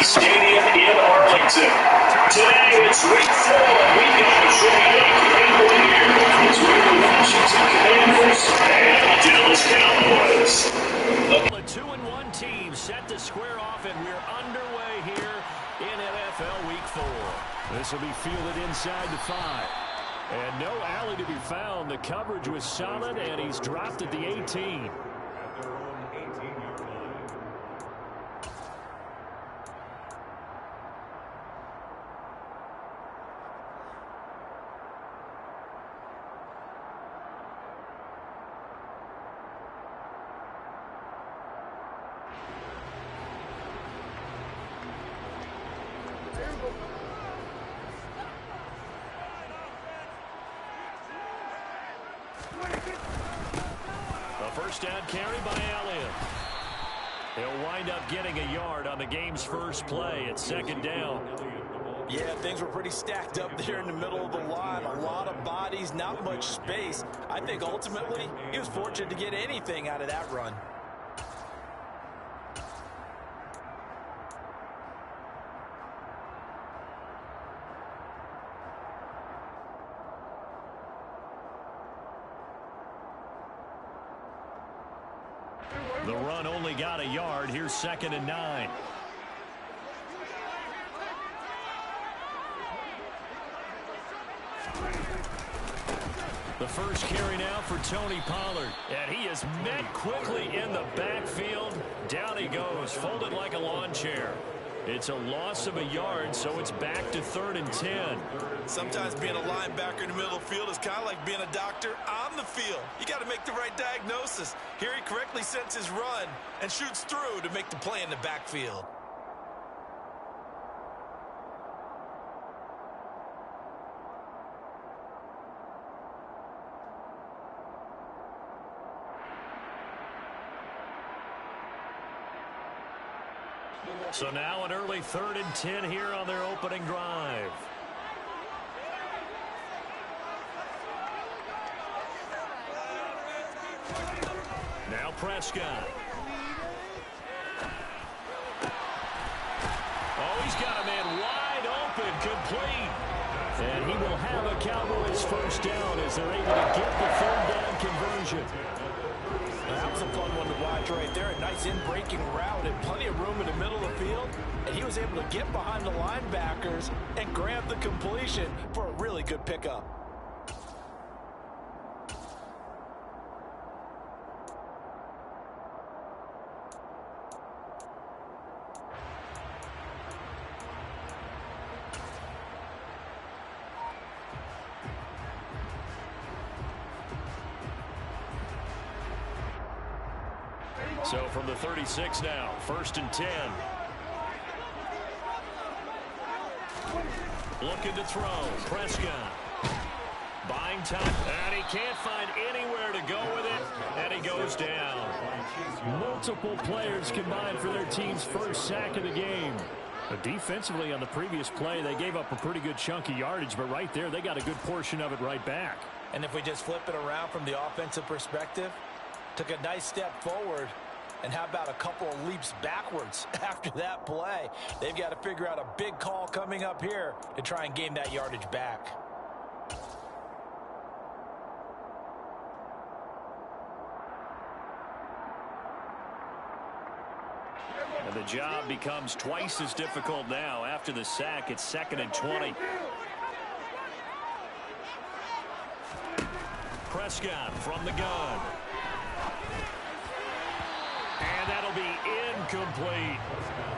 Stadium in Arlington. Today it's week 4. We've got a great one here. It's with the Washington Commanders and Dallas Cowboys. A 2-1 team set to square off, and we're underway here in NFL Week 4. This will be fielded inside the 5. And no alley to be found. The coverage was solid, and he's dropped at the 18. A first down carry by Elliott. He'll wind up getting a yard on the game's first play at second down. Yeah, things were pretty stacked up there in the middle of the line. A lot of bodies, not much space. I think ultimately he was fortunate to get anything out of that run. The run only got a yard. Here's 2nd and 9. The first carry now for Tony Pollard. And he is met quickly in the backfield. Down he goes, folded like a lawn chair. It's a loss of a yard, so it's back to 3rd and 10. Sometimes being a linebacker in the middle of the field is kind of like being a doctor on the field. You got to make the right diagnosis. Here he correctly sets his run and shoots through to make the play in the backfield. So now an early 3rd and 10 here on their opening drive. Now Prescott. Oh, he's got a man wide open, complete. And he will have a Cowboys first down as they're able to get the 3rd down conversion. That was a fun one to watch right there. A nice in-breaking route and plenty of room in the middle of the field. And he was able to get behind the linebackers and grab the completion for a really good pickup. So from the 36 now, 1st and 10. Looking to throw. Prescott. Buying time. And he can't find anywhere to go with it. And he goes down. Multiple players combined for their team's first sack of the game. Defensively on the previous play, they gave up a pretty good chunk of yardage. But right there, they got a good portion of it right back. And if we just flip it around from the offensive perspective, took a nice step forward. And how about a couple of leaps backwards after that play? They've got to figure out a big call coming up here to try and gain that yardage back. And the job becomes twice as difficult now after the sack. It's 2nd and 20. Prescott from the gun. And that'll be incomplete.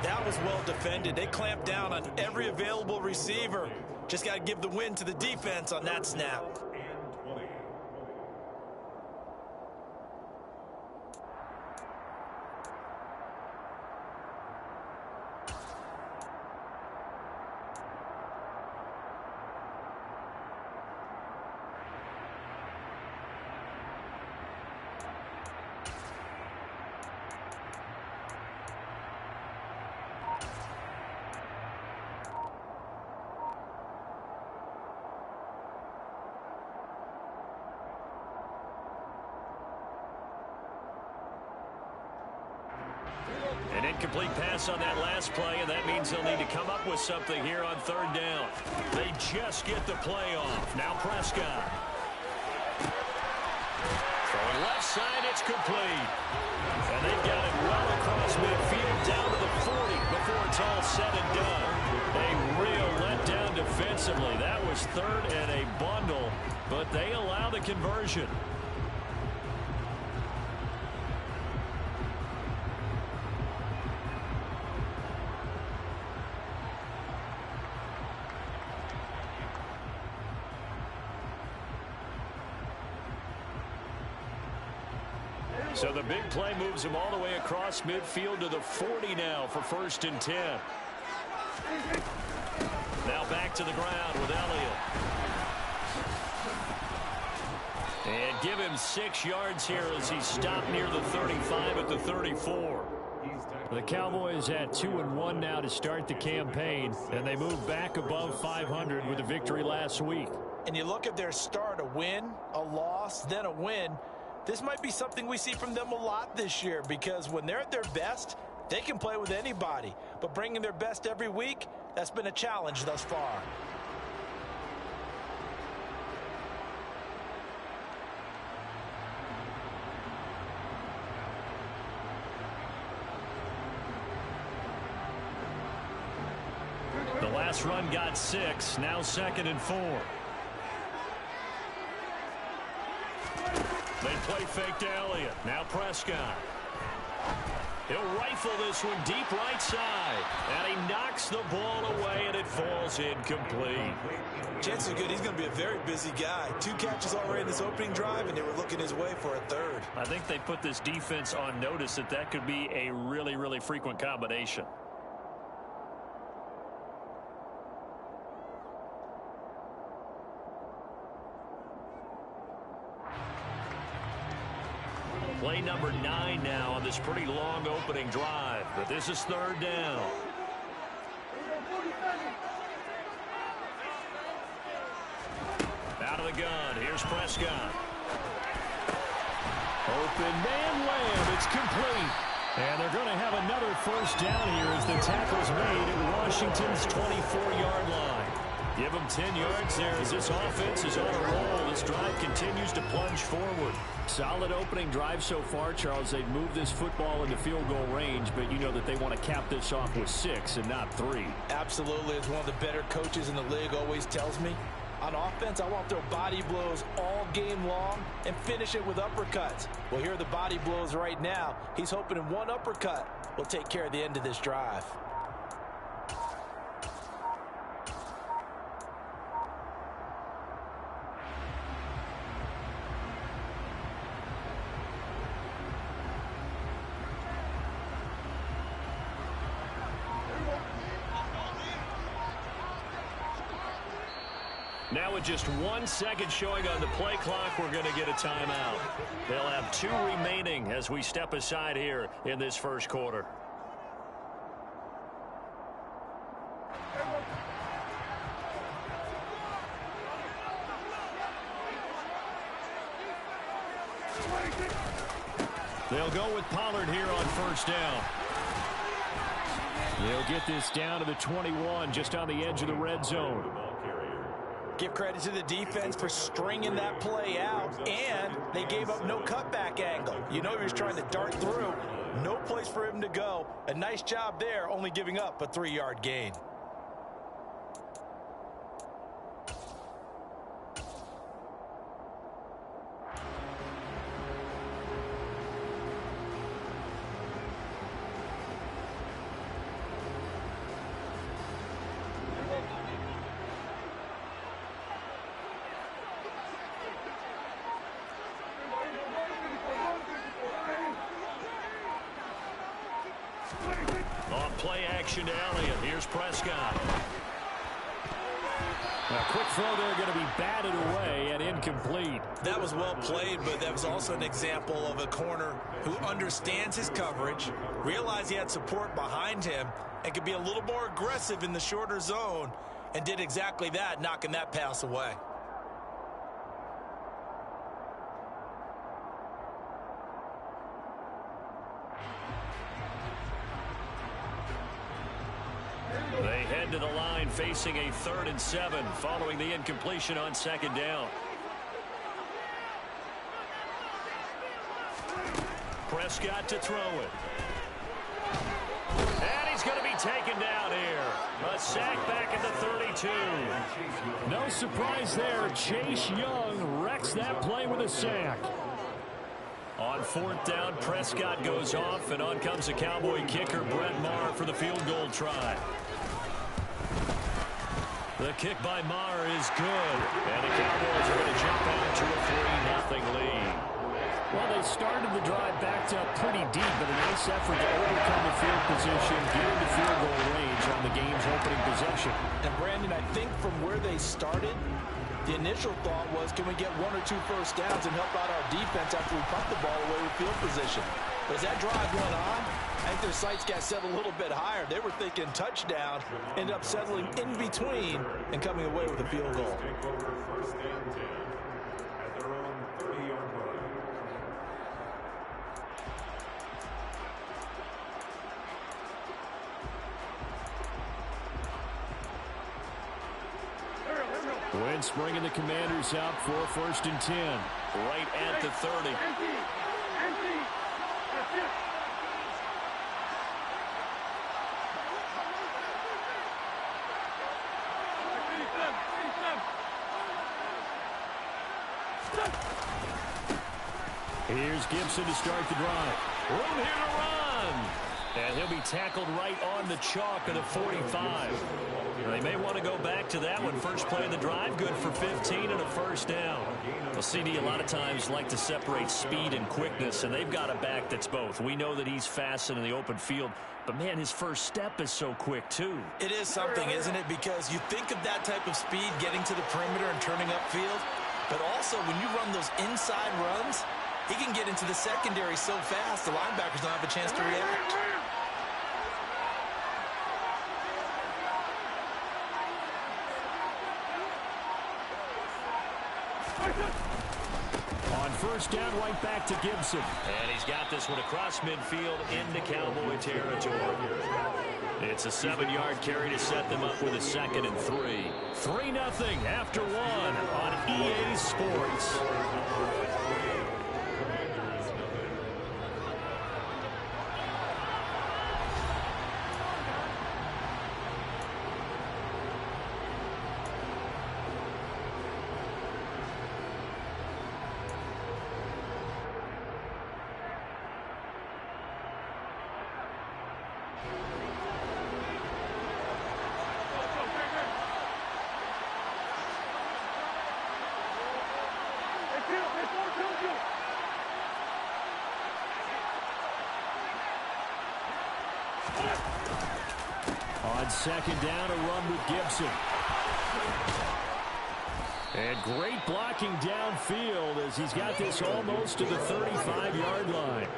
That was well defended. They clamped down on every available receiver. Just got to give the win to the defense on that snap. Incomplete pass on that last play, and that means they'll need to come up with something here on third down. They just get the play off. Now Prescott. Throwing left side, it's complete. And they've got it well across midfield down to the 40 before it's all said and done. A real letdown defensively. That was third and a bundle, but they allow the conversion. So the big play moves him all the way across midfield to the 40 now for 1st and 10. Now back to the ground with Elliott. And give him 6 yards here as he stopped near the 35 at the 34. The Cowboys at 2-1 now to start the campaign, and they move back above 500 with a victory last week. And you look at their start, a win, a loss, then a win. This might be something we see from them a lot this year, because when they're at their best, they can play with anybody. But bringing their best every week, that's been a challenge thus far. The last run got 6, now 2nd and 4. They play fake to Elliott. Now Prescott. He'll rifle this one deep right side. And he knocks the ball away, and it falls incomplete. Chances are good he's going to be a very busy guy. 2 catches already in this opening drive, and they were looking his way for a 3rd. I think they put this defense on notice that that could be a really, really frequent combination. Play number 9 now on this pretty long opening drive, but this is 3rd down. Out of the gun, here's Prescott. Open man Lamb, it's complete. And they're going to have another 1st down here as the tackle's made at Washington's 24-yard line. Give them 10 yards there as this offense is on a roll. This drive continues to plunge forward. Solid opening drive so far, Charles. They've moved this football into field goal range, but you know that they want to cap this off with 6 and not 3. Absolutely. As one of the better coaches in the league always tells me, on offense, I want to throw body blows all game long and finish it with uppercuts. Well, here are the body blows right now. He's hoping in one uppercut will take care of the end of this drive. Now with just 1 second showing on the play clock, we're going to get a timeout. They'll have 2 remaining as we step aside here in this 1st quarter. They'll go with Pollard here on 1st down. They'll get this down to the 21, just on the edge of the red zone. Give credit to the defense for stringing that play out, and they gave up no cutback angle. You know he was trying to dart through. No place for him to go. A nice job there, only giving up a 3-yard gain. On play action to Elliott. Here's Prescott. A quick throw there going to be batted away and incomplete. That was well played, but that was also an example of a corner who understands his coverage, realized he had support behind him, and could be a little more aggressive in the shorter zone, and did exactly that, knocking that pass away. heading to the line facing a 3rd and 7 following the incompletion on 2nd down. Prescott to throw it. And he's going to be taken down here. A sack back at the 32. No surprise there. Chase Young wrecks that play with a sack. On 4th down, Prescott goes off, and on comes the Cowboy kicker, Brett Maher, for the field goal try. The kick by Maher is good, and the Cowboys are going to jump out to a 3-0 lead. Well, they started the drive backed up pretty deep, but a nice effort to overcome the field position, get into field goal range on the game's opening possession. And, Brandon, I think from where they started, the initial thought was, can we get 1 or 2 first downs and help out our defense after we punt the ball away with field position? But as that drive went on, I think their sights got set a little bit higher. They were thinking touchdown, ended up settling in between and coming away with a field goal. Wentz bringing the Commanders out for 1st and 10. Right at the 30. Here's Gibson to start the drive. Room here to run. And he'll be tackled right on the chalk of the 45. They may want to go back to that one. First play of the drive, good for 15 and a first down. Well, CD a lot of times like to separate speed and quickness, and they've got a back that's both. We know that he's fast in the open field, but, man, his first step is so quick, too. It is something, isn't it? Because you think of that type of speed getting to the perimeter and turning upfield, but also when you run those inside runs, he can get into the secondary so fast the linebackers don't have a chance to react. On 1st down, right back to Gibson. And he's got this one across midfield into Cowboy territory. It's a 7-yard carry to set them up with a 2nd and 3. 3-0 after 1 on EA Sports. On 2nd down, a run with Gibson. And great blocking downfield as he's got this almost to the 35-yard line.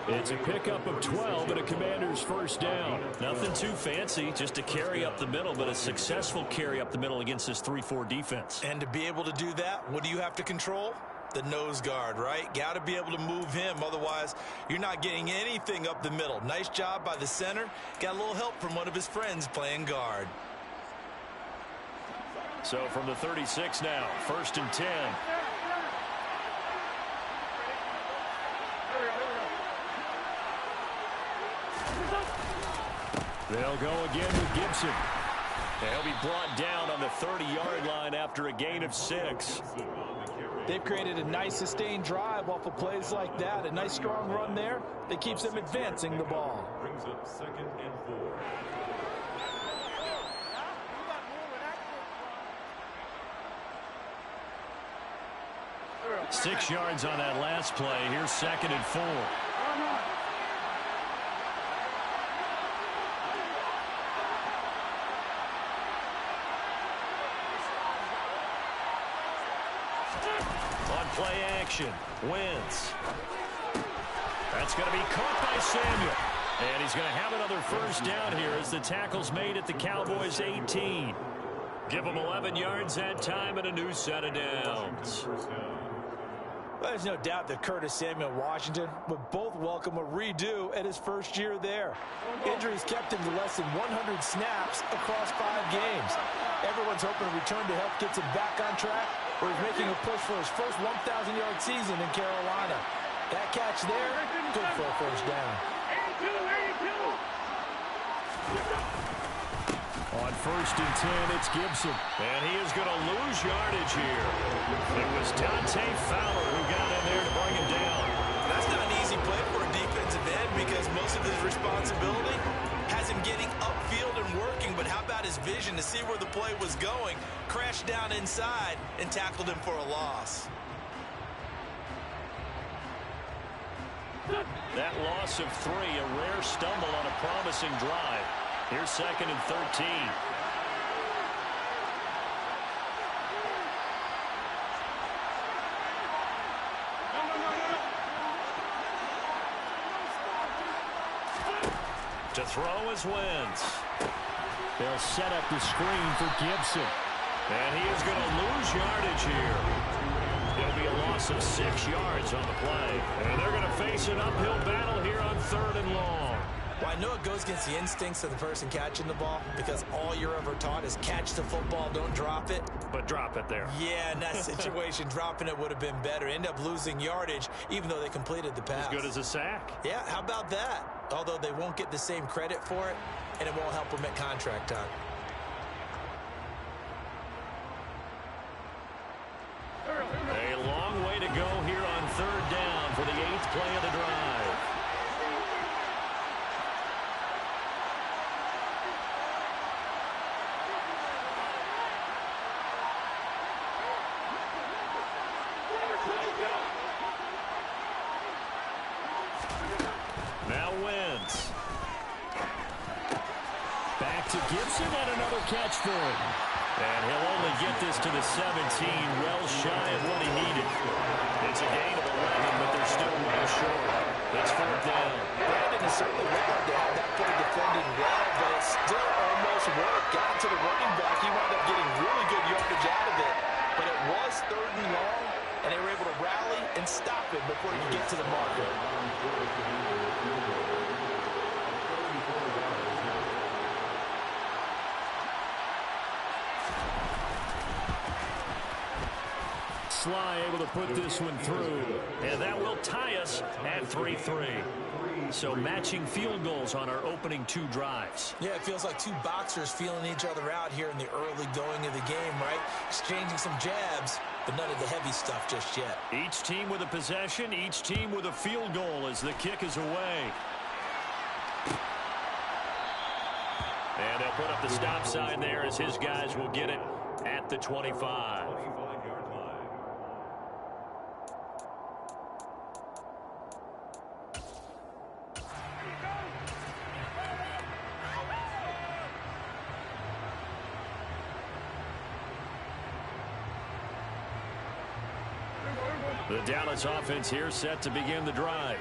It's a pickup of 12 and a Commander's first down. Nothing too fancy, just a carry up the middle, but a successful carry up the middle against this 3-4 defense. And to be able to do that, what do you have to control? The nose guard, right? Got to be able to move him. Otherwise, you're not getting anything up the middle. Nice job by the center. Got a little help from one of his friends playing guard. So from the 36 now, 1st and 10. They'll go again with Gibson. They'll be brought down on the 30-yard line after a gain of 6. They've created a nice sustained drive off of plays like that. A nice strong run there that keeps them advancing the ball. Brings up 2nd and 4. 6 yards on that last play. Here's 2nd and 4. On play action, Wentz. That's going to be caught by Samuel. And he's going to have another first down here as the tackle's made at the Cowboys' 18. Give them 11 yards that time and a new set of downs. Well, there's no doubt that Curtis Samuel Washington would both welcome a redo at his first year there. Injuries kept him to less than 100 snaps across 5 games. Everyone's hoping a return to health gets him back on track, where he's making a push for his first 1,000-yard season in Carolina. That catch there, good for a first down. On 1st and 10, it's Gibson. And he is going to lose yardage here. It was Dante Fowler who got in there to bring him down. That's not an easy play for a defensive end because most of his responsibility has him getting upfield and working. But how about his vision to see where the play was going, crashed down inside, and tackled him for a loss. That loss of 3, a rare stumble on a promising drive. Here's 2nd and 13. To throw is Wentz. They'll set up the screen for Gibson. And he is going to lose yardage here. It'll be a loss of 6 yards on the play. And they're going to face an uphill battle here on 3rd and long. Well, I know it goes against the instincts of the person catching the ball because all you're ever taught is catch the football, don't drop it. But drop it there. Yeah, in that situation, dropping it would have been better. End up losing yardage, even though they completed the pass. As good as a sack. Yeah, how about that? Although they won't get the same credit for it, and it won't help them at contract time. A long way to go here on 3rd down for the 8th play of the drive. Now Wentz. Back to Gibson and another catch for him. And he'll only get this to the 17, well shy of what he needed. It's a gain of 11, but they're still well short. It's 4th down. Brandon is certainly willing to have that play defended well, but it still almost worked. Got it to the running back. He wound up getting really good yardage out of it. But it was 3rd and long, and they were able to rally and stop it before he could get to the marker. Sly able to put this one through. And that will tie us at 3-3. So matching field goals on our opening 2 drives. Yeah, it feels like 2 boxers feeling each other out here in the early going of the game, right? Exchanging some jabs, but none of the heavy stuff just yet. Each team with a possession, each team with a field goal as the kick is away. And they'll put up the stop sign there as his guys will get it at the 25. The Dallas offense here set to begin the drive.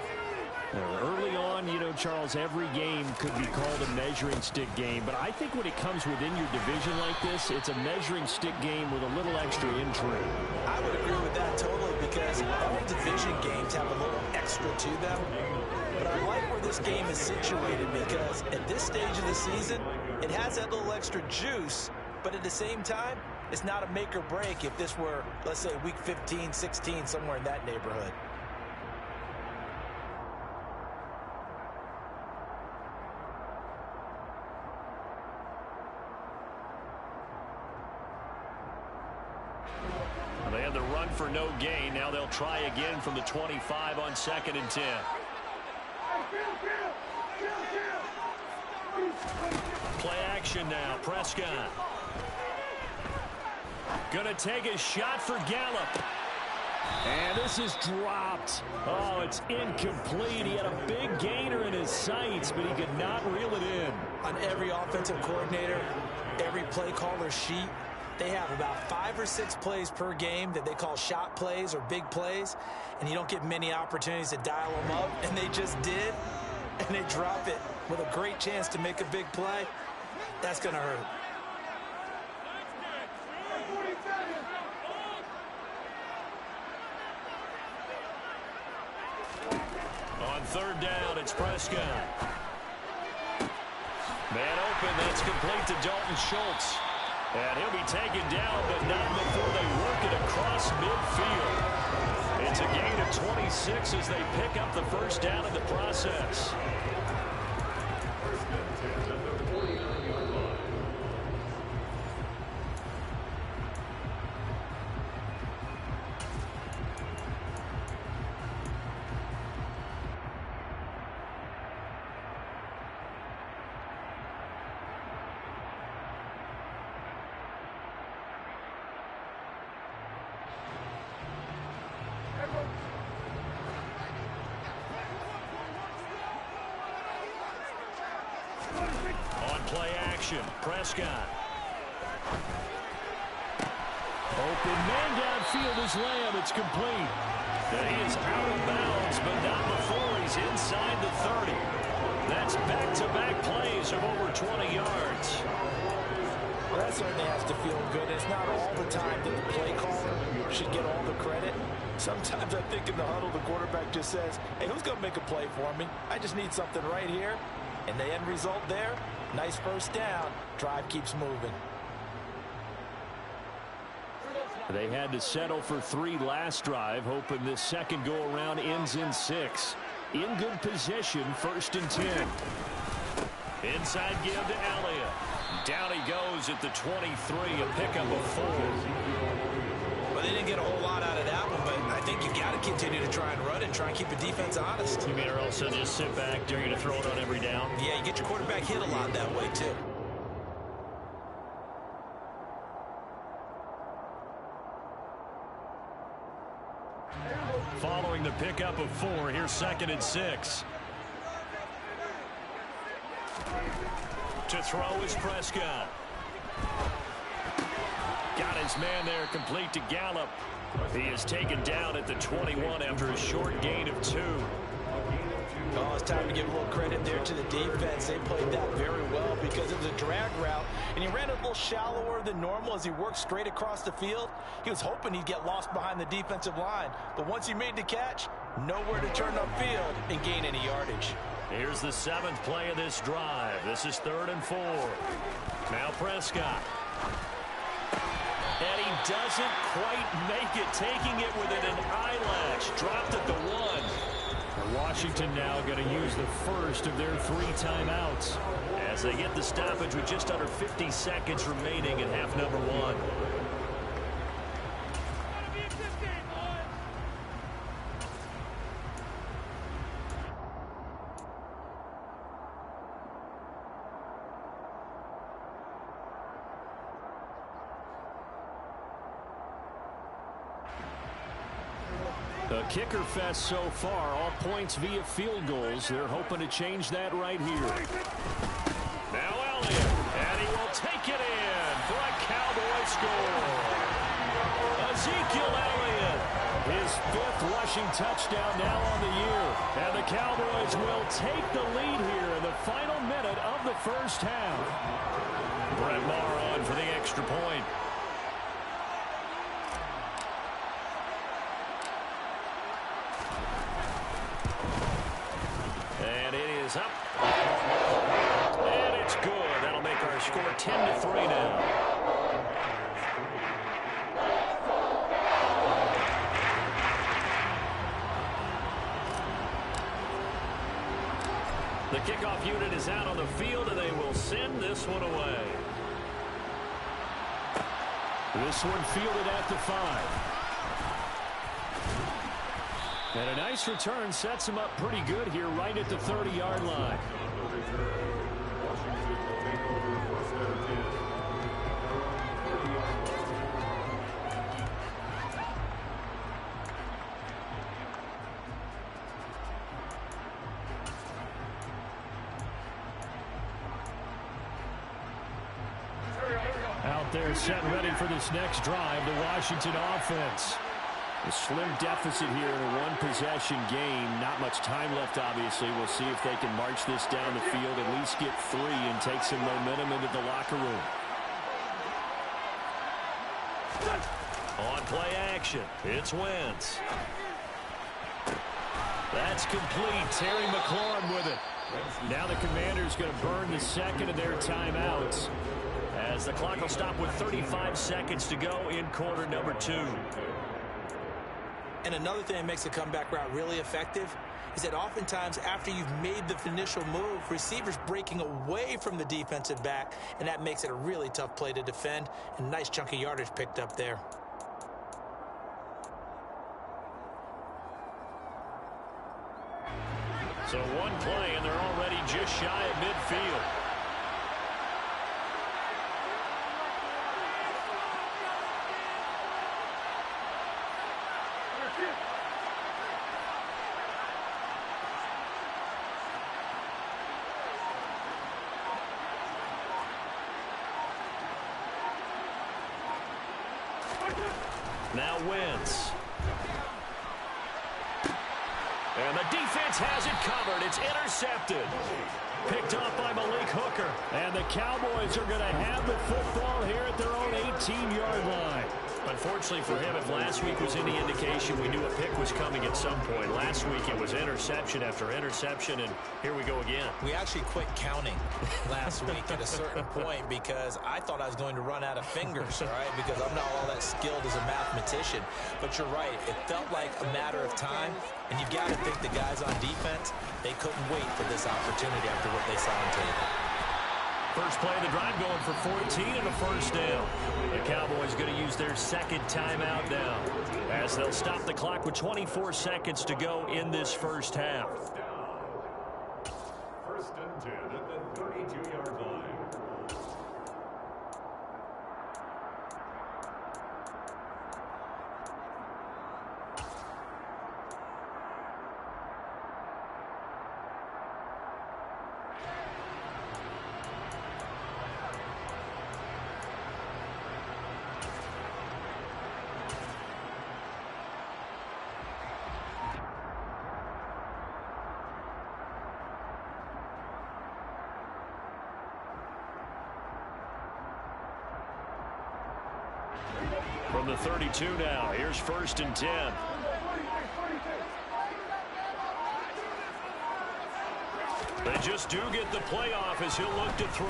Early on, you know, Charles, every game could be called a measuring stick game. But I think when it comes within your division like this, it's a measuring stick game with a little extra intrigue. I would agree with that totally because all division games have a little extra to them. But I like where this game is situated because at this stage of the season, it has that little extra juice. But at the same time, it's not a make or break if this were, let's say, week 15, 16, somewhere in that neighborhood. They had the run for no gain. Now they'll try again from the 25 on 2nd and 10. Play action now. Prescott. Going to take a shot for Gallup. And this is dropped. Oh, it's incomplete. He had a big gainer in his sights, but he could not reel it in. On every offensive coordinator, every play caller sheet, they have about 5 or 6 plays per game that they call shot plays or big plays, and you don't get many opportunities to dial them up, and they just did, and they drop it with a great chance to make a big play. That's going to hurt. On third down, it's Prescott. Man open, that's complete to Dalton Schultz. And he'll be taken down, but not before they work it across midfield. It's a gain of 26 as they pick up the first down in the process. On play action, Prescott. Open man downfield is Lamb. It's complete. And he is out of bounds, but not before he's inside the 30. That's back-to-back plays of over 20 yards. Well, that certainly has to feel good. It's not all the time that the play caller should get all the credit. Sometimes I think in the huddle, the quarterback just says, hey, who's going to make a play for me? I just need something right here. And the end result there, nice first down. Drive keeps moving. They had to settle for 3 last drive, hoping this second go-around ends in 6. In good position, 1st and 10. Inside give to Elliott. Down he goes at the 23, a pickup of 4. Well, they didn't get a whole lot out of that one, but I think you got to continue to try and run and try and keep the defense honest. You mean or else just sit back, dare you to throw it on every down? Yeah, you get your quarterback hit a lot that way, too. Following the pickup of 4, here's 2nd and 6. To throw is Prescott. Got his man there, complete to Gallup. He is taken down at the 21 after a short gain of 2. Oh, it's time to give a little credit there to the defense. They played that very well because it was a drag route, and he ran a little shallower than normal as he worked straight across the field. He was hoping he'd get lost behind the defensive line, but once he made the catch, nowhere to turn upfield and gain any yardage. Here's the 7th play of this drive. This is 3rd and 4. Now Prescott. And he doesn't quite make it, taking it within an eyelash. Dropped at the 1. Washington now going to use the first of their 3 timeouts as they get the stoppage with just under 50 seconds remaining in half number 1. The kicker fest so far, all points via field goals. They're hoping to change that right here. Now Elliott, and he will take it in for a Cowboy score. Ezekiel Elliott, his 5th rushing touchdown now on the year. And the Cowboys will take the lead here in the final minute of the first half. Brett Maher on for the extra point. Up. And it's good. That'll make our score 10-3 now. The kickoff unit is out on the field, and they will send this one away. This one fielded at the 5. And a nice return sets him up pretty good here right at the 30-yard line. Out there set and ready for this next drive, the Washington offense. A slim deficit here in a one-possession game. Not much time left, obviously. We'll see if they can march this down the field, at least get 3, and take some momentum into the locker room. On play action, it's Wentz. That's complete. Terry McLaurin with it. Now the Commanders going to burn the second of their timeouts, as the clock will stop with 35 seconds to go in quarter number 2. And another thing that makes a comeback route really effective is that oftentimes after you've made the initial move, receivers breaking away from the defensive back, and that makes it a really tough play to defend, and nice chunk of yardage picked up there. So one play, and they're already just shy of midfield. Now Wentz. And the defense has it covered. It's intercepted. Picked off by Malik Hooker. And the Cowboys are going to have the football here at their own 18-yard line. Unfortunately for him, if last week was any indication, we knew a pick was coming at some point. Last week it was interception after interception, and here we go again. We actually quit counting last week at a certain point because I thought I was going to run out of fingers, all right, because I'm not all that skilled as a mathematician. But you're right. It felt like a matter of time, and you've got to think the guys on defense, they couldn't wait for this opportunity after what they saw on tape. First play of the drive going for 14 and a first down. The Cowboys going to use their second timeout now, as they'll stop the clock with 24 seconds to go in this first half. First and 10 at the 32-yard line. From the 32 now, here's first and 10. They just do get the playoff as he'll look to throw.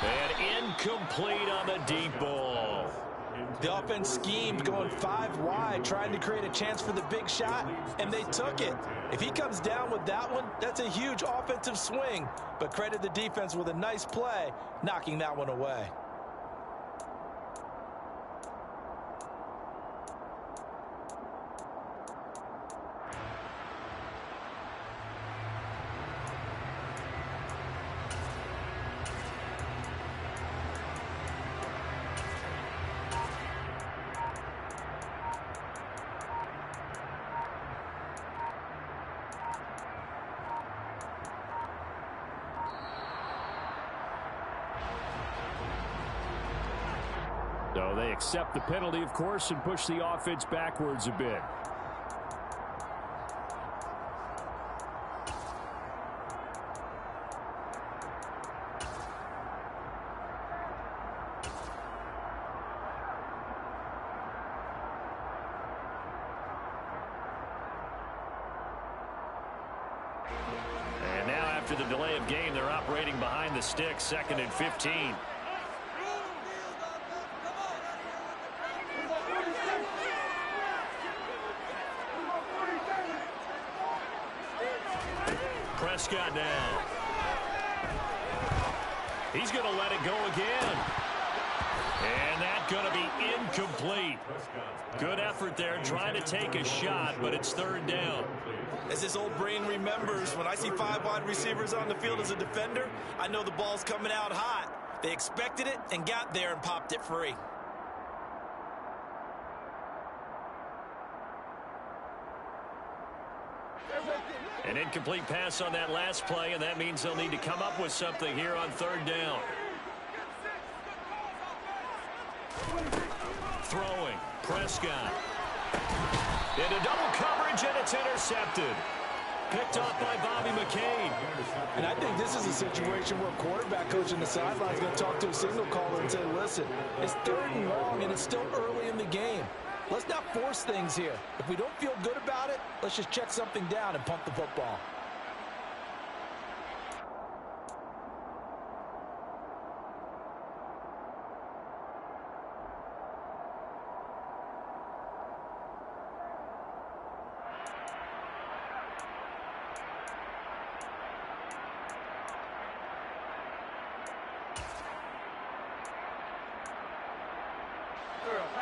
And incomplete on the deep ball. The offense schemed going 5 wide, trying to create a chance for the big shot, and they took it. If he comes down with that one, that's a huge offensive swing. But credit the defense with a nice play, knocking that one away. So they accept the penalty, of course, and push the offense backwards a bit. And now after the delay of game, they're operating behind the sticks, 2nd and 15. Prescott now. He's going to let it go again. And that's going to be incomplete. Good effort there, trying to take a shot, but it's 3rd down. As this old brain remembers, when I see 5 wide receivers on the field as a defender, I know the ball's coming out hot. They expected it and got there and popped it free. An incomplete pass on that last play, and that means they'll need to come up with something here on 3rd down. Throwing, Prescott. Into double coverage, and it's intercepted. Picked off by Bobby McCain. And I think this is a situation where a quarterback coach in the sideline is going to talk to a signal caller and say, listen, it's 3rd and long, and it's still early in the game. Let's not force things here. If we don't feel good about it, let's just check something down and pump the football.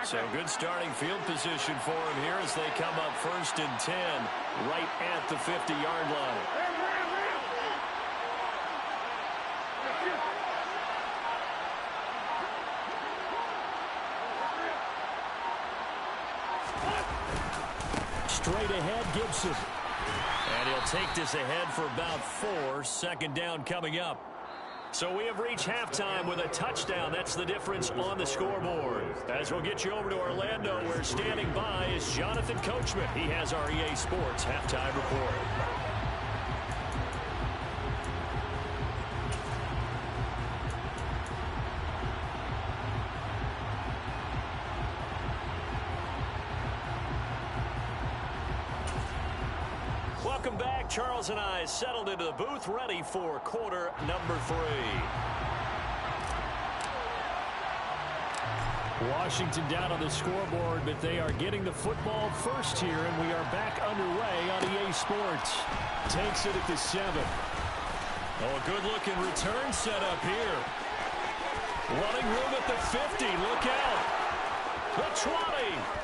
So good starting field position for him here as they come up 1st and 10 right at the 50-yard line. Straight ahead, Gibson. And he'll take this ahead for about 4. 2nd down coming up. So we have reached halftime with a touchdown. That's the difference on the scoreboard. As we'll get you over to Orlando, where standing by is Jonathan Coachman. He has our EA Sports halftime report. Welcome back. Charles and I settled into the booth, ready for quarter number 3. Washington down on the scoreboard, but they are getting the football first here, and we are back underway on EA Sports. Takes it at the 7. Oh, a good-looking return set up here. Running room at the 50. Look out. The 20.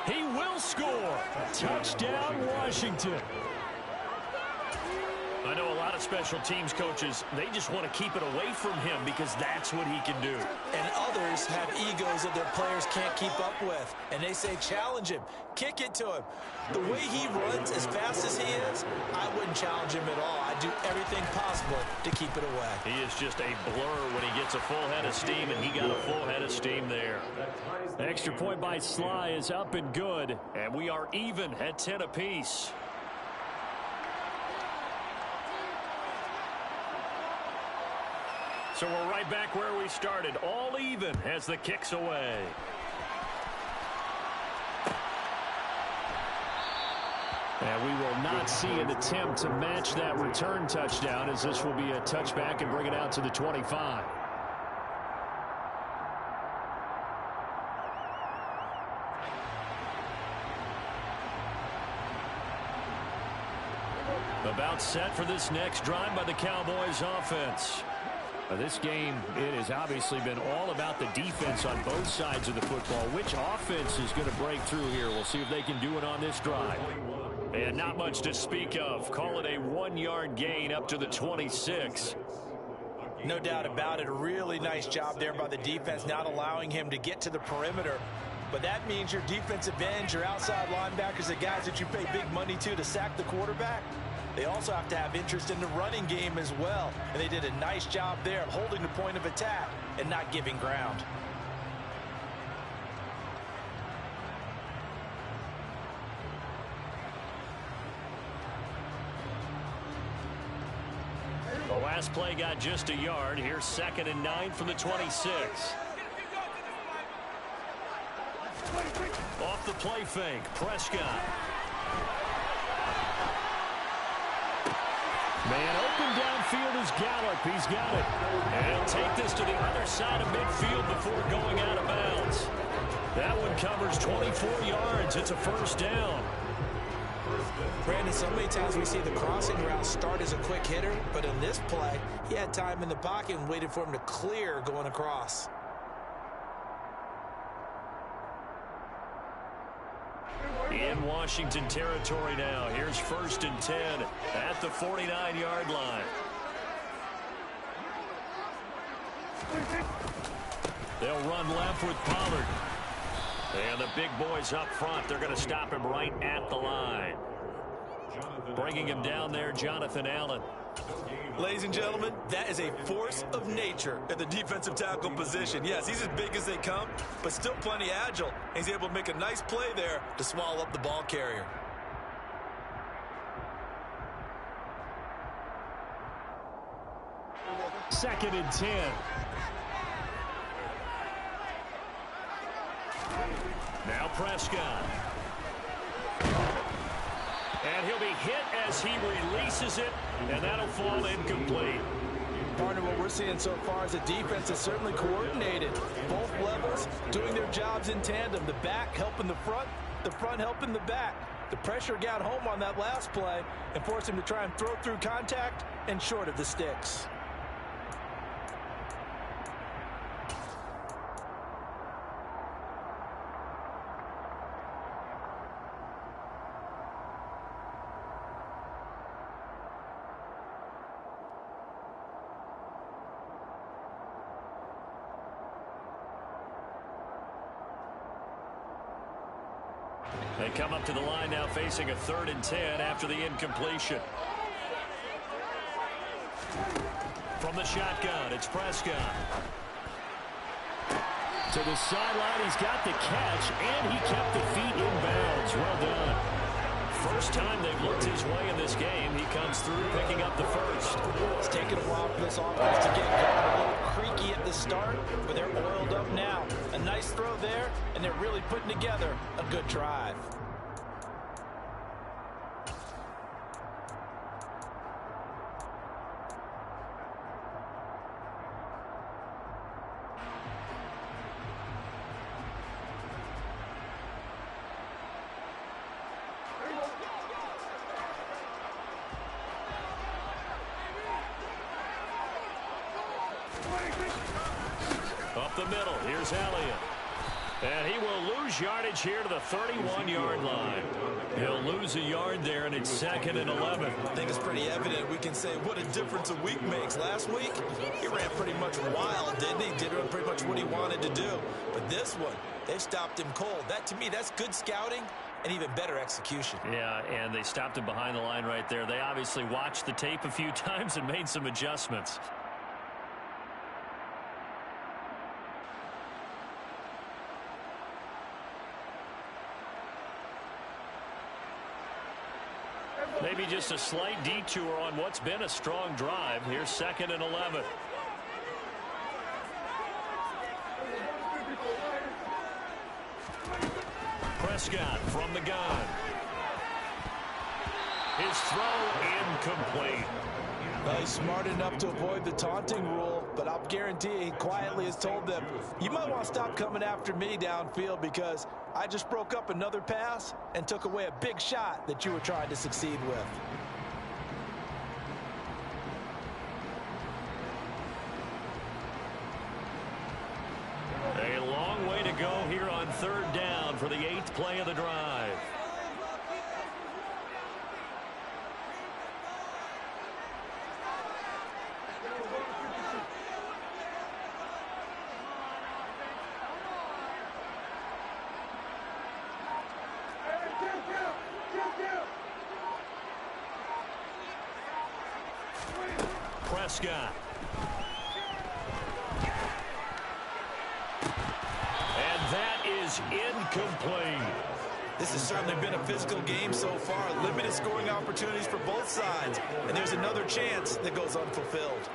He will score. Touchdown, Washington. I know a lot of special teams coaches, they just want to keep it away from him because that's what he can do. And others have egos that their players can't keep up with. And they say, challenge him. Kick it to him. The way he runs as fast as he is, I wouldn't challenge him at all. I'd do everything possible to keep it away. He is just a blur when he gets a full head of steam, and he got a full head of steam there. Extra point by Sly is up and good, and we are even at 10 apiece. So we're right back where we started, all even as the kick's away. And we will not see an attempt to match that return touchdown, as this will be a touchback and bring it out to the 25. About set for this next drive by the Cowboys offense. This game, it has obviously been all about the defense on both sides of the football. Which offense is going to break through here? We'll see if they can do it on this drive. And not much to speak of. Call it a 1-yard gain up to the 26. No doubt about it. A really nice job there by the defense, not allowing him to get to the perimeter. But that means your defensive ends, your outside linebackers, the guys that you pay big money to sack the quarterback, they also have to have interest in the running game as well. And they did a nice job there of holding the point of attack and not giving ground. The last play got just a yard. Here's 2nd and 9 from the 26. Off the play fake, Prescott. Man open downfield is Gallup. He's got it. And he'll take this to the other side of midfield before going out of bounds. That one covers 24 yards. It's a 1st down. Brandon, so many times we see the crossing route start as a quick hitter, but in this play, he had time in the pocket and waited for him to clear going across. In Washington territory now. Here's 1st and 10 at the 49-yard line. They'll run left with Pollard. And the big boys up front, they're going to stop him right at the line. Bringing him down there, Jonathan Allen. Ladies and gentlemen, that is a force of nature at the defensive tackle position. Yes, he's as big as they come, but still plenty agile. He's able to make a nice play there to swallow up the ball carrier. Second and 10. Now Prescott. And he'll be hit as he releases it, and that'll fall incomplete. Partner, what we're seeing so far is the defense is certainly coordinated. Both levels doing their jobs in tandem. The back helping the front helping the back. The pressure got home on that last play and forced him to try and throw through contact and short of the sticks. They come up to the line now facing a 3rd and 10 after the incompletion. From the shotgun, it's Prescott. To the sideline, he's got the catch, and he kept the feet in bounds. Well done. First time they've looked his way in this game. He comes through picking up the first. It's taken a while for this offense to get going. A little creaky at the start, but they're oiled up now. A nice throw there, and they're really putting together a good drive. Up the middle, here's Elliott. And he will lose yardage here to the 31-yard line. He'll lose a yard there, and it's 2nd and 11. I think it's pretty evident. We can say what a difference a week makes. Last week, he ran pretty much wild, didn't he? Did pretty much what he wanted to do. But this one, they stopped him cold. That, to me, that's good scouting and even better execution. Yeah, and they stopped him behind the line right there. They obviously watched the tape a few times and made some adjustments. Maybe just a slight detour on what's been a strong drive. Here's 2nd and 11. Prescott from the gun. His throw incomplete. Well, he's smart enough to avoid the taunting rule, but I'll guarantee he quietly has told them, you might want to stop coming after me downfield because I just broke up another pass and took away a big shot that you were trying to succeed with. A long way to go here on 3rd down for the 8th play of the drive. Prescott. And that is incomplete. This has certainly been a physical game so far. Limited scoring opportunities for both sides. And there's another chance that goes unfulfilled.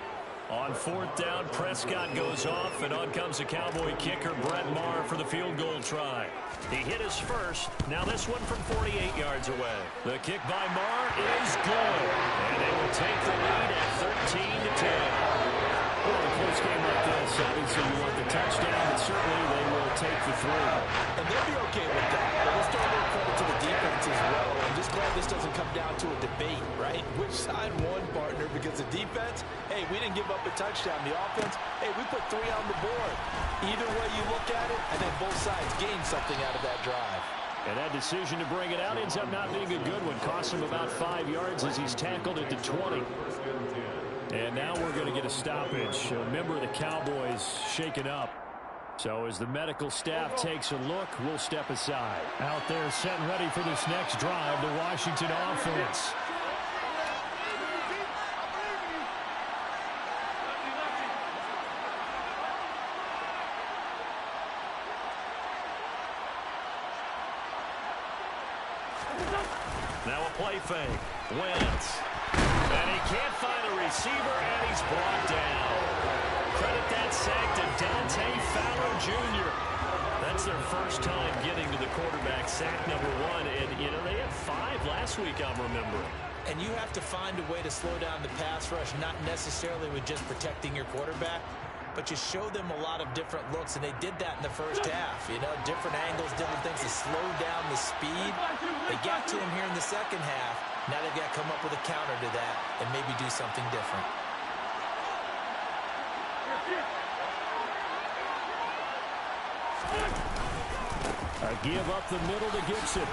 On 4th down, Prescott goes off, and on comes the Cowboy kicker, Brett Maher, for the field goal try. He hit his first. Now this one from 48 yards away. The kick by Maher is good. And they will take the lead at 13-10. Well, in a close game like this, obviously you want the touchdown, but certainly they will take the 3. And they'll be okay with that. But let's throw a little credit to the defense as well. I'm just glad this doesn't come down to a debate, right? Which side won, partner? Because the defense, hey, we didn't give up a touchdown. The offense, hey, we put 3 on the board. Either way you look at it, I think both sides gained something out of that drive. And that decision to bring it out ends up not being a good one. Cost him about 5 yards as he's tackled at the 20. And now we're going to get a stoppage. A member of the Cowboys shaken up. So as the medical staff takes a look, we'll step aside. Out there set and ready for this next drive, the Washington offense. Now a play fake. Wentz. And he can't find a receiver, and he's brought down. credit that sack to Dante Fowler Jr. That's their first time getting to the quarterback, sack number 1. And, you know, they had 5 last week, I'm remembering. And you have to find a way to slow down the pass rush, not necessarily with just protecting your quarterback, but you show them a lot of different looks, and they did that in the first half. You know, different angles, different things to slow down the speed. They got to him here in the second half. Now they've got to come up with a counter to that and maybe do something different. A give up the middle to Gibson.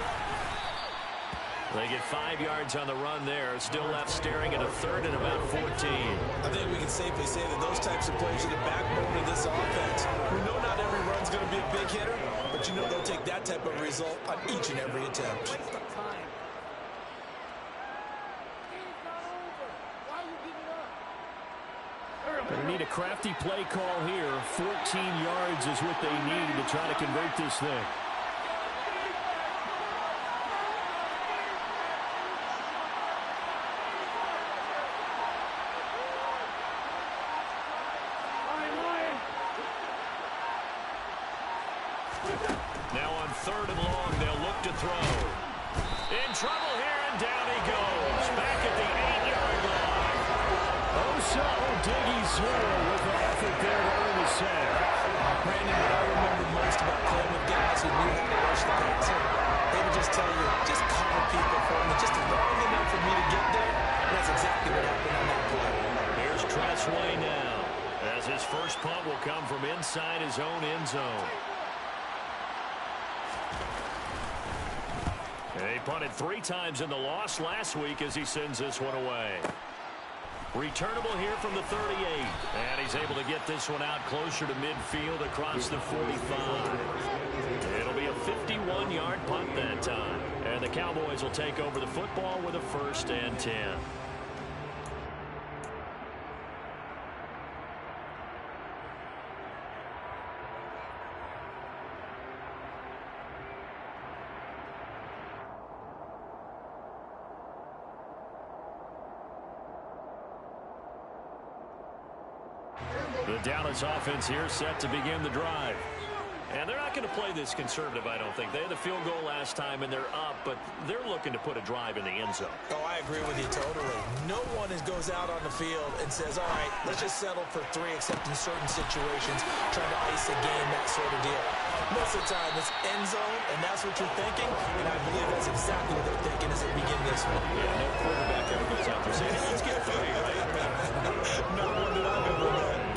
They get 5 yards on the run there. Still left staring at a third and about 14. I think we can safely say that those types of plays are the backbone of this offense. We know not every run's going to be a big hitter, but you know they'll take that type of result on each and every attempt. They need a crafty play call here. 14 yards is what they need to try to convert this thing. Now on 3rd and long, they'll look to throw. In trouble here, and down he goes. Back at the 8-yard line. Oso digging through with an effort there to earn the sack. Brandon, what I remember most about playing with guys who knew how to rush the passer, they would just tell you, just cover people for me, just long enough for me to get there. And that's exactly what happened on that play. Here's Tressway now, as his first punt will come from inside his own end zone. He punted 3 times in the loss last week as he sends this one away. Returnable here from the 38. And he's able to get this one out closer to midfield across the 45. It'll be a 51-yard punt that time. And the Cowboys will take over the football with a 1st and 10. The Dallas offense here set to begin the drive. And they're not going to play this conservative, I don't think. They had the field goal last time, and they're up, but they're looking to put a drive in the end zone. Oh, I agree with you totally. No one goes out on the field and says, all right, let's just settle for 3, except in certain situations, trying to ice a game, that sort of deal. Most of the time, it's end zone, and that's what you're thinking, and I believe that's exactly what they're thinking as they begin this one. Yeah, no quarterback ever goes out there saying, let's get 3, right? Not one that I've ever met.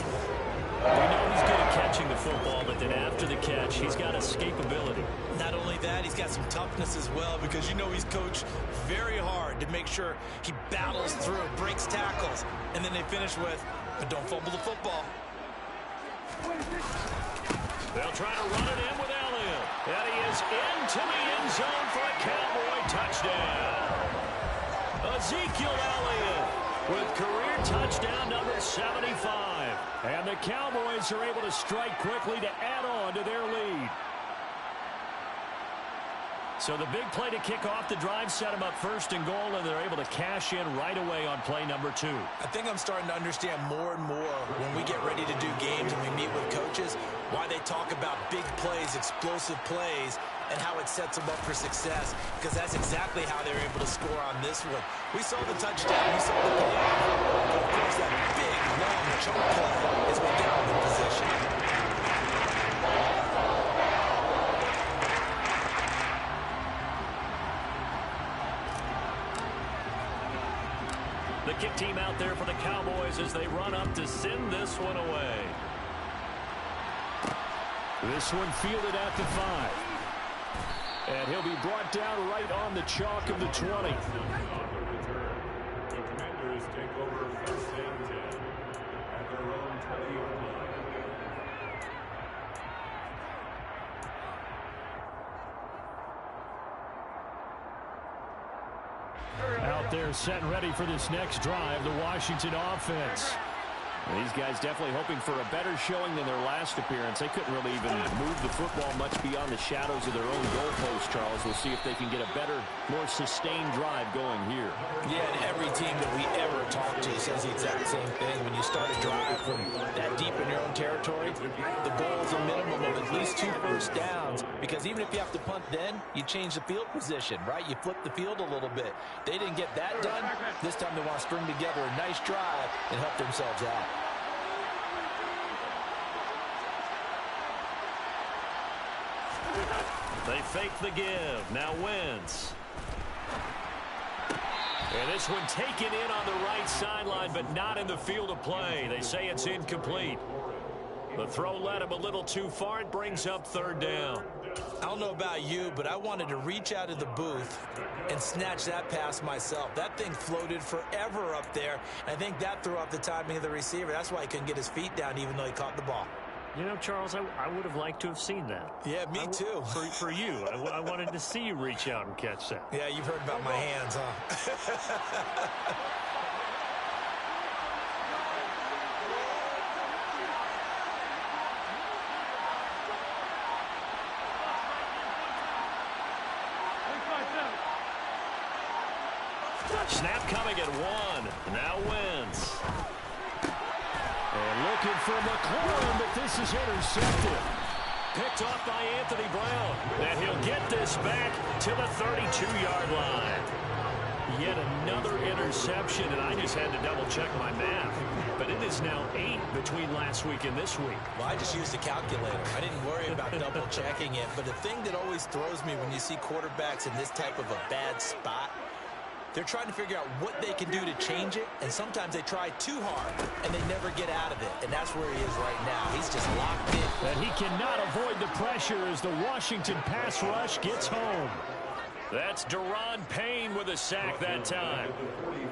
We know he's good at catching the football, but then after the catch, he's got escapability. Not only that, he's got some toughness as well, because you know he's coached very hard to make sure he battles through, breaks tackles, and then they finish with, but don't fumble the football. They'll try to run it in with Elliott. And he is into the end zone for a Cowboy touchdown. Ezekiel Elliott with career touchdown number 75. And the Cowboys are able to strike quickly to add on to their lead. So the big play to kick off the drive set them up 1st and goal, and they're able to cash in right away on play number 2. I think I'm starting to understand more and more when we get ready to do games and we meet with coaches, why they talk about big plays, explosive plays, and how it sets them up for success, because that's exactly how they were able to score on this one. We saw the touchdown, we saw the payoff, but of course that big, long chunk play is what got them in position. The kick team out there for the Cowboys as they run up to send this one away. This one fielded at the 5. And he'll be brought down right on the chalk of the 20. The Commanders take over 1st and 10 at their own 20-yard line. Out there set and ready for this next drive, the Washington offense. These guys definitely hoping for a better showing than their last appearance. They couldn't really even move the football much beyond the shadows of their own goalpost, Charles. We'll see if they can get a better, more sustained drive going here. Yeah, and every team that we ever talk to says the exact same thing. When you start a drive from that deep in territory, the goal is a minimum of at least 2 first downs, because even if you have to punt then, you change the field position, right? You flip the field a little bit. They didn't get that done. This time they want to string together a nice drive and help themselves out. They fake the give. Now Wentz. And this one taken in on the right sideline, but not in the field of play. They say it's incomplete. The throw led him a little too far. It brings up 3rd down. I don't know about you, but I wanted to reach out of the booth and snatch that pass myself. That thing floated forever up there. I think that threw off the timing of the receiver. That's why he couldn't get his feet down even though he caught the ball. You know, Charles, I would have liked to have seen that. Yeah, me too. For you. I wanted to see you reach out and catch that. Yeah, you've heard about my hands, huh? Snap coming at 1. Now Wentz. And looking for McLaurin, but this is intercepted. Picked off by Anthony Brown. And he'll get this back to the 32-yard line. Yet another interception, and I just had to double-check my math. But it is now 8 between last week and this week. Well, I just used a calculator. I didn't worry about double-checking it. But the thing that always throws me when you see quarterbacks in this type of a bad spot, they're trying to figure out what they can do to change it, and sometimes they try too hard, and they never get out of it, and that's where he is right now. He's just locked in. And he cannot avoid the pressure as the Washington pass rush gets home. That's Daron Payne with a sack that time.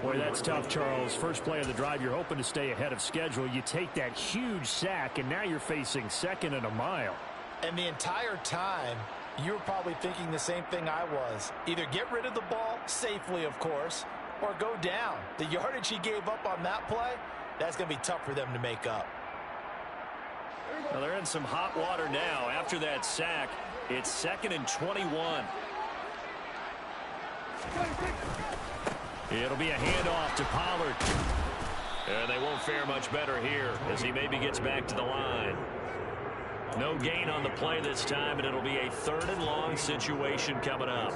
Boy, that's tough, Charles. First play of the drive, you're hoping to stay ahead of schedule. You take that huge sack, and now you're facing 2nd and a mile. And the entire time, you were probably thinking the same thing I was. Either get rid of the ball, safely of course, or go down. The yardage he gave up on that play, that's going to be tough for them to make up. Well, they're in some hot water now. After that sack, it's 2nd and 21. It'll be a handoff to Pollard. And they won't fare much better here as he maybe gets back to the line. No gain on the play this time, and it'll be a 3rd and long situation coming up.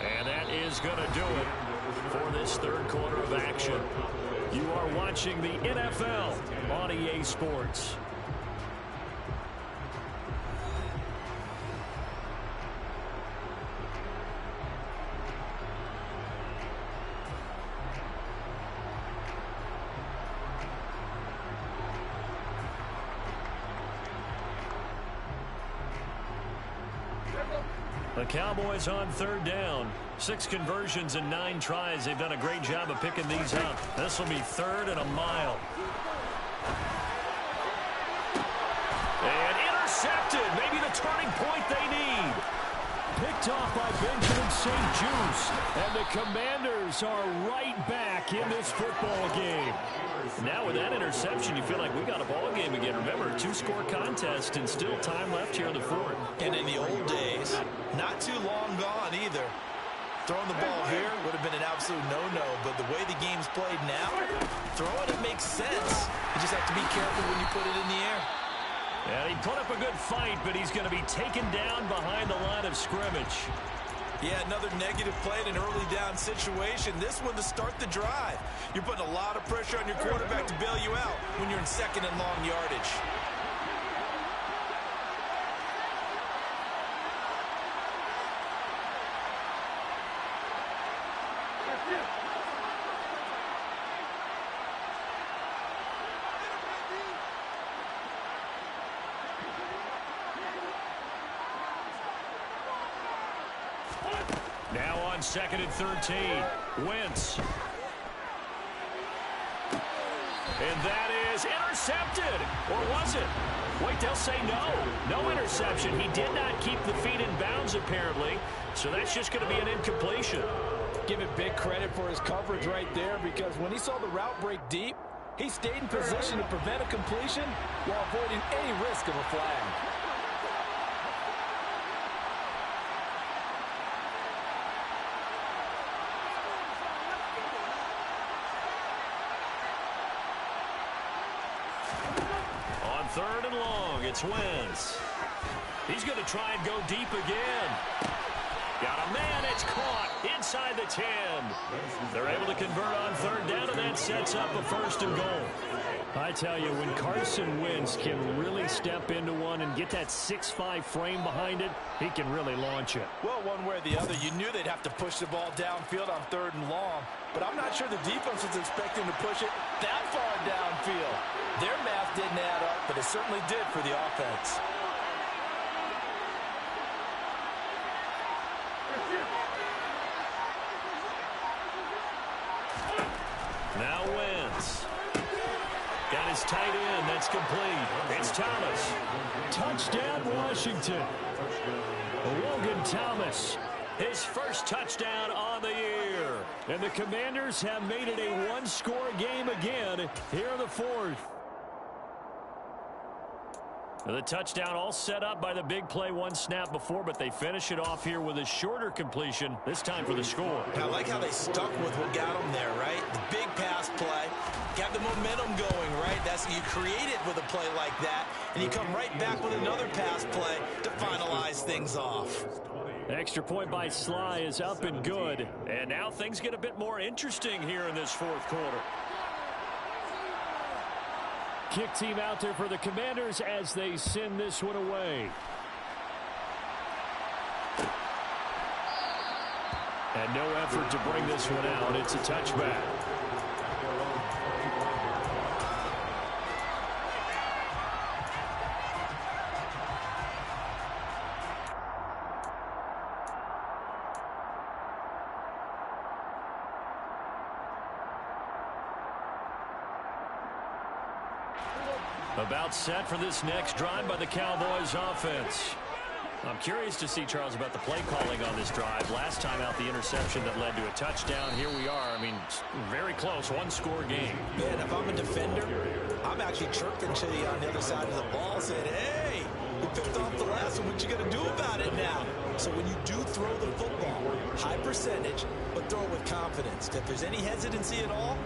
And that is going to do it for this 3rd quarter of action. You are watching the NFL on EA Sports. The Cowboys on 3rd down. 6 conversions and 9 tries. They've done a great job of picking these up. This will be 3rd and a mile. And intercepted. Maybe the turning point they need. Picked off by Benjamin St. Juice. And the Commanders are right back in this football game. Now with that interception, you feel like we got a ball game again. Remember, 2-score contest and still time left here in the 4th. And in the old days, not too long gone either. Throwing the ball here would have been an absolute no-no, but the way the game's played now, throwing it makes sense. You just have to be careful when you put it in the air. And he put up a good fight, but he's going to be taken down behind the line of scrimmage. Yeah, another negative play in an early down situation. This one to start the drive. You're putting a lot of pressure on your quarterback to bail you out when you're in 2nd and long yardage. Now on 2nd and 13. Wentz. And that is intercepted. Or was it? Wait, they'll say no. No interception. He did not keep the feet in bounds, apparently. So that's just going to be an incompletion. Give it big credit for his coverage right there, because when he saw the route break deep, he stayed in position to prevent a completion while avoiding any risk of a flag. 3rd and long. It's Wentz. He's going to try and go deep again. Got a man. It's caught inside the 10. They're able to convert on 3rd down, and that sets up a 1st and goal. I tell you, when Carson Wentz can really step into one and get that 6'5" frame behind it, he can really launch it. Well, one way or the other, you knew they'd have to push the ball downfield on 3rd and long, but I'm not sure the defense was expecting to push it that far downfield. Their math didn't add up, but it certainly did for the offense. Now Wentz. Got his tight end. That's complete. It's Thomas. Touchdown, Washington. Logan Thomas. His first touchdown on the year. And the Commanders have made it a one-score game again here in the 4th. The touchdown all set up by the big play one snap before, but they finish it off here with a shorter completion, this time for the score. I like how they stuck with what got them there, right? The big pass play, got the momentum going, right? That's you create it with a play like that, and you come right back with another pass play to finalize things off. Extra point by Sly is up and good. And now things get a bit more interesting here in this 4th quarter. Kick team out there for the Commanders as they send this one away. And no effort to bring this one out. It's a touchback. About set for this next drive by the Cowboys offense. I'm curious to see, Charles, about the play calling on this drive. Last time out, the interception that led to a touchdown. Here we are. I mean, very close, one-score game. Man, if I'm a defender, I'm actually chirping to you on the other side of the ball, saying, hey, you picked off the last one. What you going to do about it now? So when you do throw the football, high percentage, but throw it with confidence. If there's any hesitancy at all,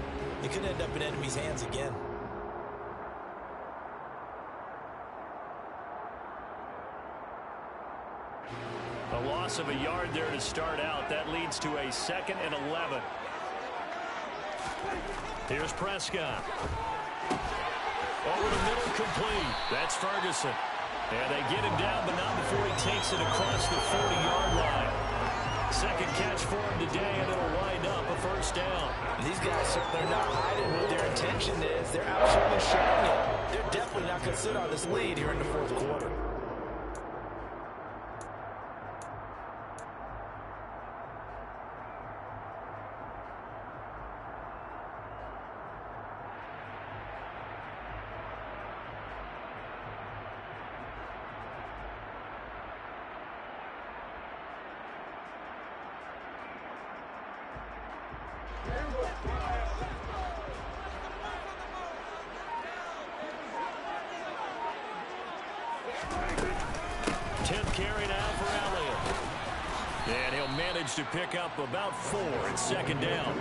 it could end up in enemy's hands again. A loss of a yard there to start out. That leads to a 2nd and 11. Here's Prescott. Over the middle, complete. That's Ferguson. And they get him down, but not before he takes it across the 40-yard line. 2nd catch for him today, and it'll wind up a 1st down. These guys certainly are not hiding what their intention is. They're absolutely showing it. They're definitely not going to sit on this lead here in the 4th quarter. Carry now for Elliott. And he'll manage to pick up about 4 at 2nd down.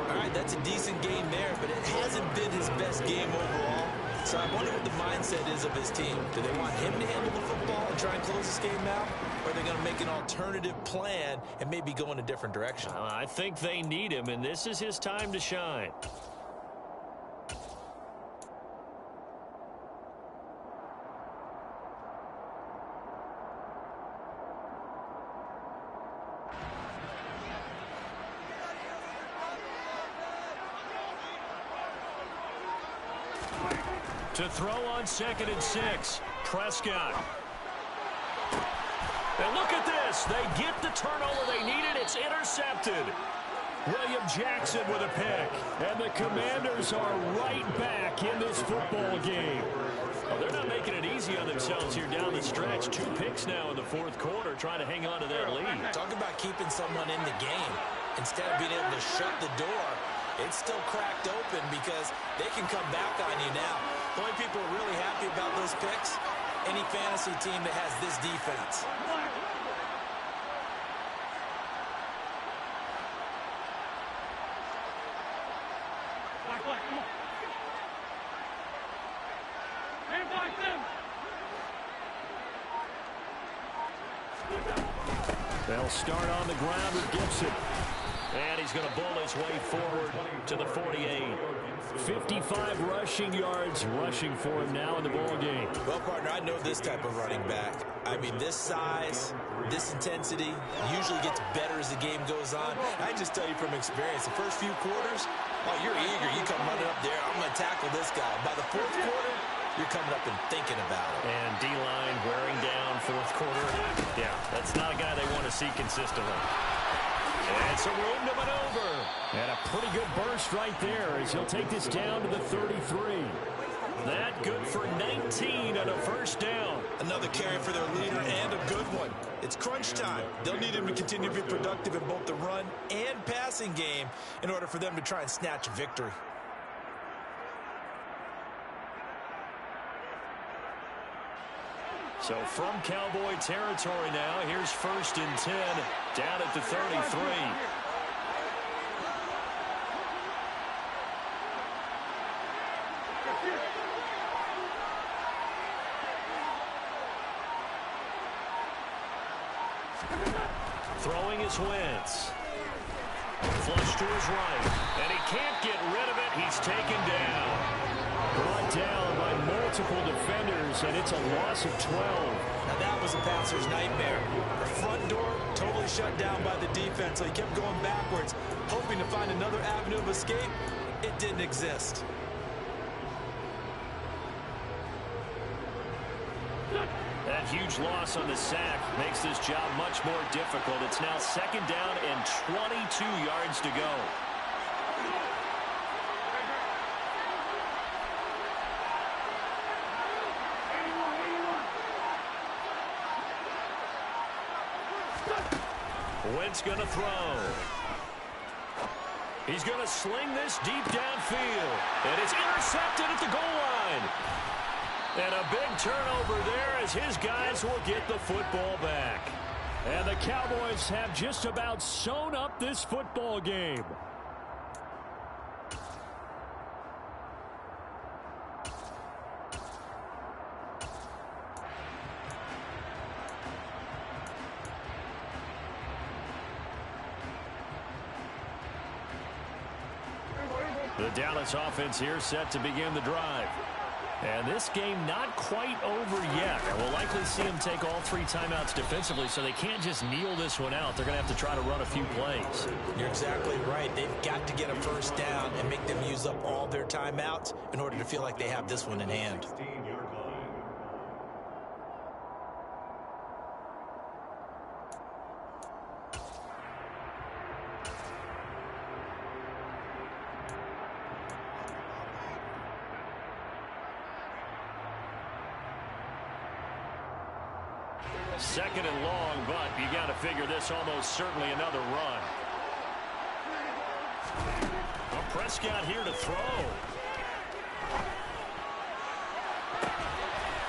All right, that's a decent game there, but it hasn't been his best game overall. So I wonder what the mindset is of his team. Do they want him to handle the football and try and close this game out? Or are they going to make an alternative plan and maybe go in a different direction? I think they need him, and this is his time to shine. To throw on 2nd and 6, Prescott. And look at this. They get the turnover they needed. It's intercepted. William Jackson with a pick. And the Commanders are right back in this football game. Well, they're not making it easy on themselves here down the stretch. 2 picks now in the 4th quarter, trying to hang on to that lead. Talk about keeping someone in the game. Instead of being able to shut the door, it's still cracked open because they can come back on you now. The only people are really happy about those picks, any fantasy team that has this defense. Stand by, They'll start on the ground with Gibson. And he's going to bull his way forward to the 48. 55 rushing yards rushing for him now in the ball game. Well, partner, I know this type of running back. I mean, this size, this intensity usually gets better as the game goes on. I just tell you from experience, the first few quarters, oh, you're eager. You come running up there. I'm going to tackle this guy. By the fourth quarter, you're coming up and thinking about it. And D-line wearing down fourth quarter. Yeah, that's not a guy they want to see consistently. And some room to maneuver. And a pretty good burst right there as he'll take this down to the 33. That good for 19 on a first down. Another carry for their leader and a good one. It's crunch time. They'll need him to continue to be productive in both the run and passing game in order for them to try and snatch a victory. So from Cowboy territory now, here's 1st and 10 down at the 33. Throwing is Wentz. Flush to his right, and he can't get rid of it. He's taken down. Brought down by multiple defenders, and it's a loss of 12. Now that was a passer's nightmare. The front door totally shut down by the defense, so he kept going backwards, hoping to find another avenue of escape. It didn't exist. That huge loss on the sack makes this job much more difficult. It's now 2nd down and 22 yards to go. Wentz going to throw. He's going to sling this deep downfield. And it's intercepted at the goal line. And a big turnover there as his guys will get the football back. And the Cowboys have just about sewn up this football game. The Dallas offense here set to begin the drive. And this game not quite over yet. And we'll likely see them take all 3 timeouts defensively, so they can't just kneel this one out. They're going to have to try to run a few plays. You're exactly right. They've got to get a first down and make them use up all their timeouts in order to feel like they have this one in hand. 16-yard line. Second and long, but you got to figure this almost certainly another run. Well, Prescott here to throw.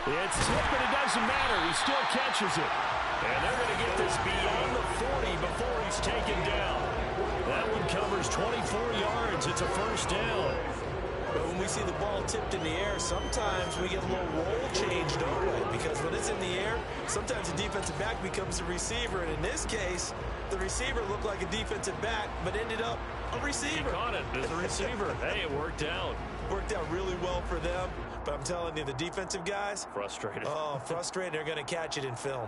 It's tipped, but it doesn't matter. He still catches it. And they're going to get this beyond the 40 before he's taken down. That one covers 24 yards. It's a first down. But when we see the ball tipped in the air, sometimes we get a little roll change, don't we? Because when it's in the air, sometimes the defensive back becomes a receiver. And in this case, the receiver looked like a defensive back, but ended up a receiver. He caught it as a receiver. Hey, it worked out. Worked out really well for them. But I'm telling you, the defensive guys, Frustrated. oh, frustrated. They're going to catch it in film.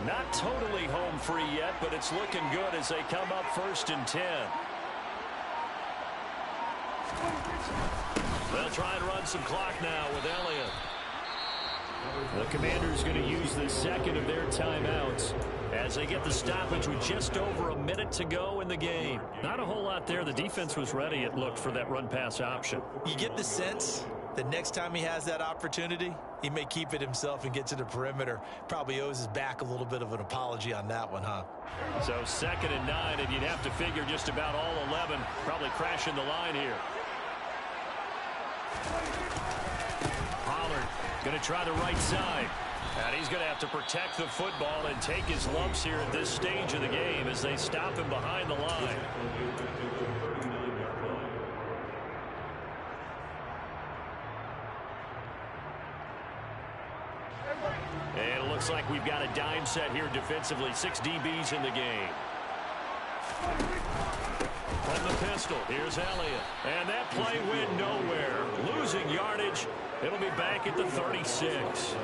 Not totally home free yet, but it's looking good as they come up 1st and 10. They'll try and run some clock now with Elliott. The Commanders going to use the second of their timeouts as they get the stoppage with just over a minute to go in the game. Not a whole lot there. The defense was ready, it looked, for that run-pass option. You get the sense that next time he has that opportunity, he may keep it himself and get to the perimeter. Probably owes his back a little bit of an apology on that one, huh? So 2nd and 9, and you'd have to figure just about all 11 probably crashing the line here. Pollard going to try the right side. And he's going to have to protect the football and take his lumps here at this stage of the game as they stop him behind the line. looks like we've got a dime set here defensively. 6 DBs in the game. From the pistol, here's Elliott. And that play went nowhere. Losing yardage. It'll be back at the 36.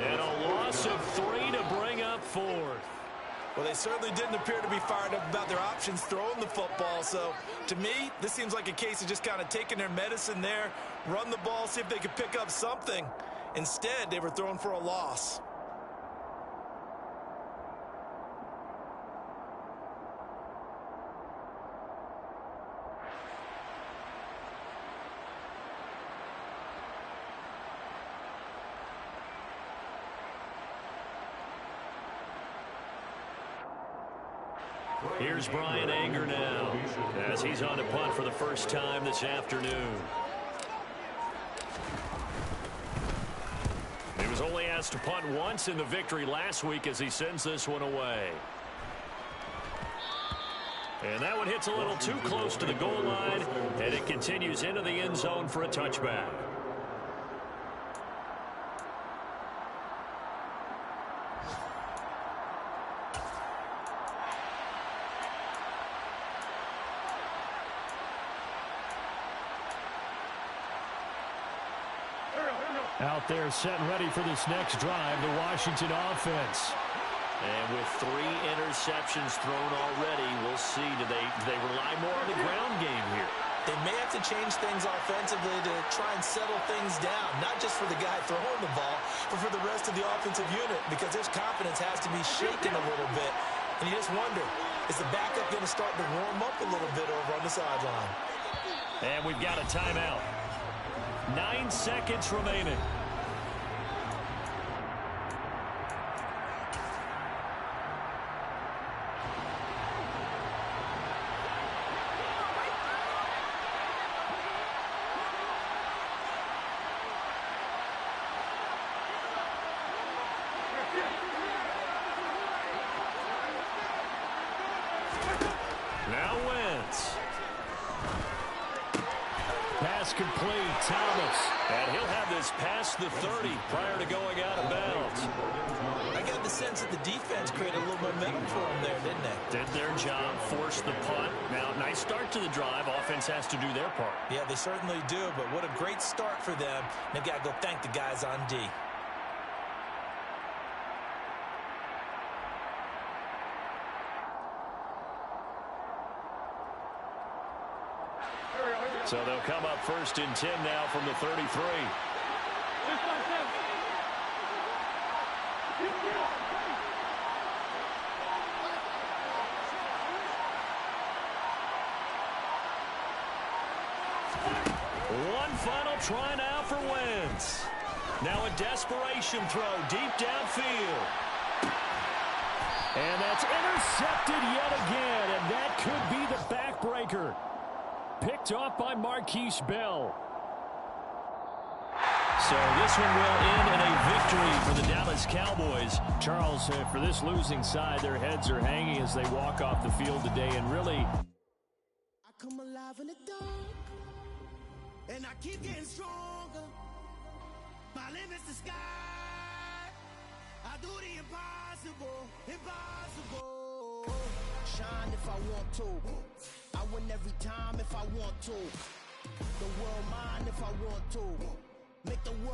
And a loss of 3 to bring up 4th. Well, they certainly didn't appear to be fired up about their options throwing the football. So, to me, this seems like a case of just kind of taking their medicine there, run the ball, see if they could pick up something. Instead, they were throwing for a loss. Here's Brian Anger now as he's on to punt for the first time this afternoon. He was only asked to punt once in the victory last week as he sends this one away. And that one hits a little too close to the goal line, and it continues into the end zone for a touchback. Out there set and ready for this next drive, the Washington offense. And with 3 interceptions thrown already, we'll see. Do they rely more on the ground game here? They may have to change things offensively to try and settle things down, not just for the guy throwing the ball, but for the rest of the offensive unit, because his confidence has to be shaken a little bit. And you just wonder, is the backup going to start to warm up a little bit over on the sideline? And we've got a timeout. 9 seconds remaining. Now Wentz. Pass complete, Thomas. And he'll have this past the 30 prior to going out of bounds. I got the sense that the defense created a little momentum for him there, didn't they? Did their job, forced the punt. Now, nice start to the drive. Offense has to do their part. Yeah, they certainly do, but what a great start for them. They've got to go thank the guys on D. So they'll come up 1st and 10 now from the 33. One final try now for Wentz. Now a desperation throw deep downfield. And that's intercepted yet again, and that could be the backbreaker. Picked off by Marquise Bell. So this one will end in a victory for the Dallas Cowboys. Charles, for this losing side, their heads are hanging as they walk off the field today, and really... I come alive in the dark, and I keep getting stronger. My limit's the sky. I do the impossible, impossible. Shine if I want to. I win every time if I want to. The world mine if I want to. Make the world